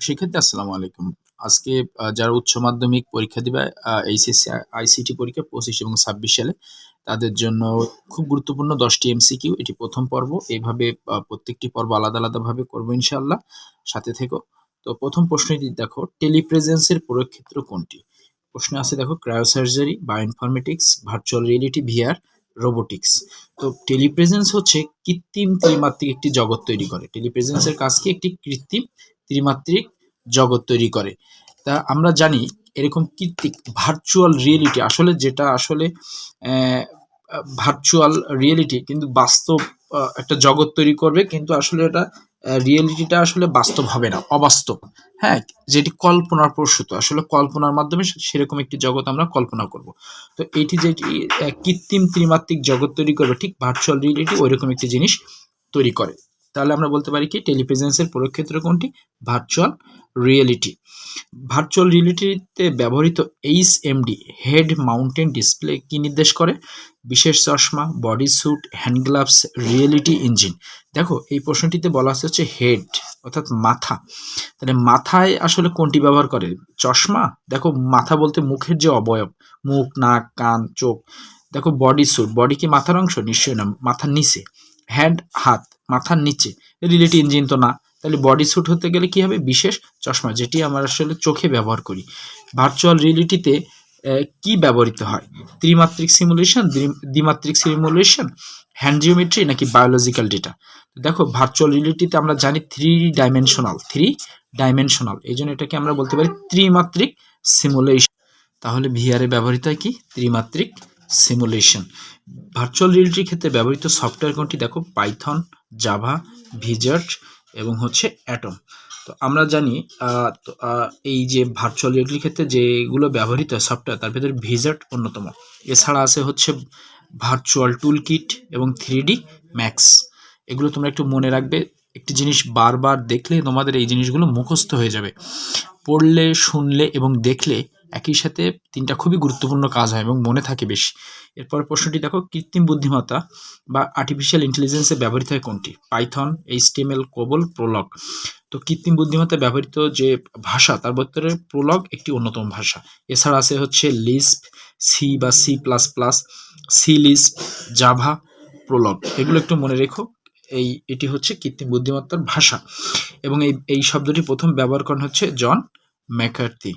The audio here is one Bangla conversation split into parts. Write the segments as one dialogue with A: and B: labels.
A: শিক্ষার্থী আসসালামু আলাইকুম। আজকে যারা উচ্চ মাধ্যমিক পরীক্ষা দিবে এইচএসসি, আইসিটি পরীক্ষা ২৫ এবং ২৬ সালে তাদের জন্য খুব গুরুত্বপূর্ণ ১০টি এমসিকিউ। এটি ১ম পর্ব। এভাবে প্রত্যেকটি পর্ব আলাদা, আলাদাভাবে করব ইনশাআল্লাহ। সাথে থেকো। তো ১ম প্রশ্নটি দেখো, টেলিপ্রেজেন্সের প্রয়োগ ক্ষেত্র কোনটি? প্রশ্নে আছে দেখো cryosurgery, bioinformatics, virtual reality, VR, robotics. তো টেলিপ্রেজেন্স হচ্ছে কৃত্রিম ত্রিমাত্রিক একটি জগৎ তৈরি করে। টেলিপ্রেজেন্সের কাজ কি? একটি কৃত্রিম ত্রিমাত্রিক জগৎ তৈরি করে। তা আমরা জানি এরকম কৃত্রিক ভার্চুয়াল রিয়েলিটি আসলে যেটা আসলে ভার্চুয়াল রিয়েলিটি কিন্তু বাস্তব একটা জগৎ তৈরি করবে, কিন্তু আসলে এটা রিয়েলিটিটা আসলে বাস্তব হবে না, অবাস্তব। হ্যাঁ, যেটি কল্পনার প্রসূত, আসলে কল্পনার মাধ্যমে সেরকম একটি জগৎ আমরা কল্পনা করব। তো এটি যেটি কৃত্রিম ত্রিমাত্রিক জগৎ তৈরি করবে, ঠিক ভার্চুয়াল রিয়েলিটি ওইরকম একটি জিনিস তৈরি করে। তাহলে আমরা বলতে পারি কি টেলিপ্রেজেন্সের প্রয়োগ ক্ষেত্র কোনটি? Virtual reality. ভার্চুয়াল রিয়েলিটিতে ব্যবহৃত এইচএমডি, হেড মাউন্টেন ডিসপ্লে, কি নির্দেশ করে? বিশেষ চশমা, body suit, hand gloves, reality engine. দেখো এই প্রশ্নটিতে বলা হচ্ছে হেড অর্থাৎ মাথা। তাহলে মাথায় আসলে কোনটি ব্যবহার করে? চশমা। দেখো মাথা বলতে মুখের যে অবয়ব, মুখ, নাক, কান, চোখ। দেখো বডি স্যুট, বডি কি মাথার অংশ? নিশ্চয়ই না, মাথার নিচে। হ্যান্ড হাত, মাথার নিচে। রিয়েলিটি ইঞ্জিন তো না। তাহলে বডি স্যুট হতে গেলে কি হবে? বিশেষ চশমা, যেটি আমরা আসলে চোখে ব্যবহার করি। ভার্চুয়াল রিয়েলিটিতে কি ব্যবহৃত হয়? ত্রিমাত্রিক সিমুলেশন, দ্বিমাত্রিক সিমুলেশন, হ্যান্ড জিওমেট্রি নাকি বায়োলজিক্যাল ডেটা? দেখো ভার্চুয়াল রিয়েলিটিতে আমরা জানি থ্রি ডাইমেনশনাল, এই জন্য এটাকে আমরা বলতে পারি ত্রিমাত্রিক সিমুলেশন। তাহলে ভিআরে ব্যবহৃত হয় কি? ত্রিমাত্রিক সিমুলেশন। ভার্চুয়াল রিয়েলিটির ক্ষেত্রে ব্যবহৃত সফটওয়্যার কোনটি? দেখো পাইথন, জাভা, ভিজার্ট এবং হচ্ছে অ্যাটম। তো আমরা জানি এই যে ভার্চুয়াল রিয়েলিটির ক্ষেত্রে যেগুলো ব্যবহৃত সফটওয়্যার তার ভিতরে ভিজার্ট অন্যতম। এছাড়া আছে হচ্ছে ভার্চুয়াল টুল কিট এবং 3D ম্যাক্স। এগুলো তোমরা একটু মনে রাখবে। একটি জিনিস বারবার দেখলে তোমাদের এই জিনিসগুলো মুখস্থ হয়ে যাবে। পড়লে, শুনলে এবং দেখলে একই সাথে তিনটা খুবই গুরুত্বপূর্ণ কাজ হয় এবং মনে থাকে বেশি। এরপর প্রশ্নটি দেখো, কৃত্রিম বুদ্ধিমত্তা বা আর্টিফিশিয়াল ইন্টেলিজেন্সে ব্যবহৃত হয় কোনটি? Python, HTML, COBOL, Prolog. তো কৃত্রিম বুদ্ধিমত্তায় ব্যবহৃত যে ভাষা তার ভিতরে প্রলগ একটি অন্যতম ভাষা। এছাড়া আছে হচ্ছে লিস্প, সি বা C plus plus, C Lisp, Java, Prolog. এগুলো একটু মনে রেখো। এটি হচ্ছে কৃত্রিম বুদ্ধিমত্তার ভাষা এবং এই শব্দটি প্রথম ব্যবহার করেন হচ্ছে জন ম্যাকার্থি।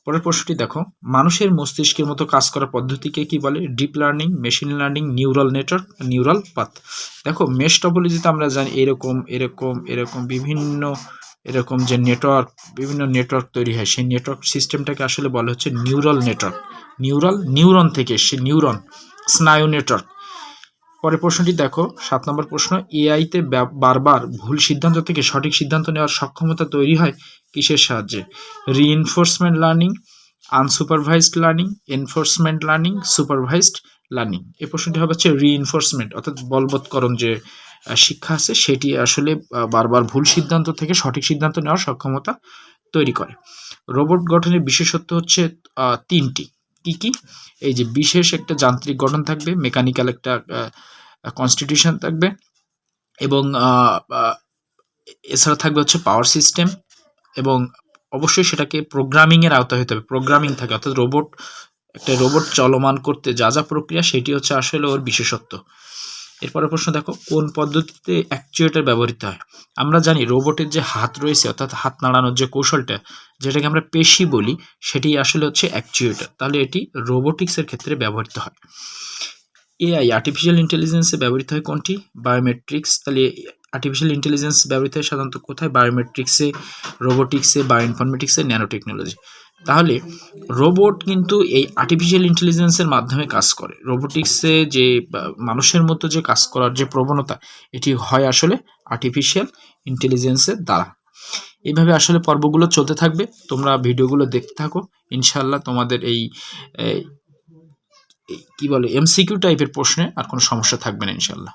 A: পরের প্রশ্নটি দেখো, মানুষের মস্তিষ্কের মতো কাজ করার পদ্ধতিকে কি বলে? Deep learning, machine learning, neural network, neural path. দেখো মেশ টপোলজিতে আমরা জানি এরকম বিভিন্ন এরকম যে বিভিন্ন নেটওয়ার্ক তৈরি হয়, সেই নেটওয়ার্ক সিস্টেমটাকে আসলে বলা হচ্ছে নিউরাল নেটওয়ার্ক। নিউরন থেকে সে নিউরন, স্নায়ু নেটওয়ার্ক। পরের প্রশ্নটি দেখো 7 নম্বর প্রশ্ন, এআইতে বারবার ভুল সিদ্ধান্ত থেকে সঠিক সিদ্ধান্ত নেওয়ার সক্ষমতা তৈরি হয় কিসের সাহায্যে? Reinforcement learning, unsupervised learning, enforcement learning, supervised learning. এই প্রশ্নটি হবে হচ্ছে রিইনফোর্সমেন্ট অর্থাৎ বলবৎকরণ যে শিক্ষা আছে সেটি আসলে বারবার ভুল সিদ্ধান্ত থেকে সঠিক সিদ্ধান্ত নেওয়ার সক্ষমতা তৈরি করে। রোবট গঠনের বিশেষত্ব হচ্ছে 3টি। কি? এই যে বিশেষ একটা যান্ত্রিক গঠন থাকবে, মেকানিক্যাল একটা কনস্টিটিউশন থাকবে এবং এছাড়া থাকবে হচ্ছে পাওয়ার সিস্টেম এবং অবশ্যই সেটাকে প্রোগ্রামিংয়ের আওতায় হতে হবে। প্রোগ্রামিং থাকে অর্থাৎ একটা রোবট চলমান করতে যা যা প্রক্রিয়া সেটি হচ্ছে আসলে ওর বিশেষত্ব। এরপরের প্রশ্ন দেখো, কোন পদ্ধতিতে অ্যাকচুয়েটর ব্যবহৃত হয়? আমরা জানি রোবটের যে হাত রয়েছে অর্থাৎ হাত নাড়ানোর যে কৌশলটা, যেটাকে আমরা পেশি বলি, সেটি আসলে হচ্ছে অ্যাকচুয়েটর। তাহলে এটি রোবোটিক্সের ক্ষেত্রে ব্যবহৃত হয়। এআই, আর্টিফিশিয়াল ইন্টেলিজেন্সে ব্যবহৃত হয় কোনটি? বায়োমেট্রিক্স। তাহলে আর্টিফিশিয়াল ইন্টেলিজেন্স ব্যবহৃত হয় সাধারণত কোথায়? বায়োমেট্রিক্সে, রোবোটিক্সে, বায়োইনফরমেটিক্সে, ন্যানো টেকনোলজি। তাহলে রোবট কিন্তু এই আর্টিফিশিয়াল ইন্টেলিজেন্সের মাধ্যমে কাজ করে। রোবোটিক্সে যে মানুষের মতো যে কাজ করার যে প্রবণতা, এটি হয় আসলে আর্টিফিশিয়াল ইন্টেলিজেন্সের দ্বারা। এইভাবে আসলে পর্বগুলো চলতে থাকবে, তোমরা ভিডিওগুলো দেখতে থাকো। ইনশাআল্লাহ তোমাদের এই কি বলে এমসিকিউ টাইপের প্রশ্নে আর কোনো সমস্যা থাকবে না ইনশাআল্লাহ।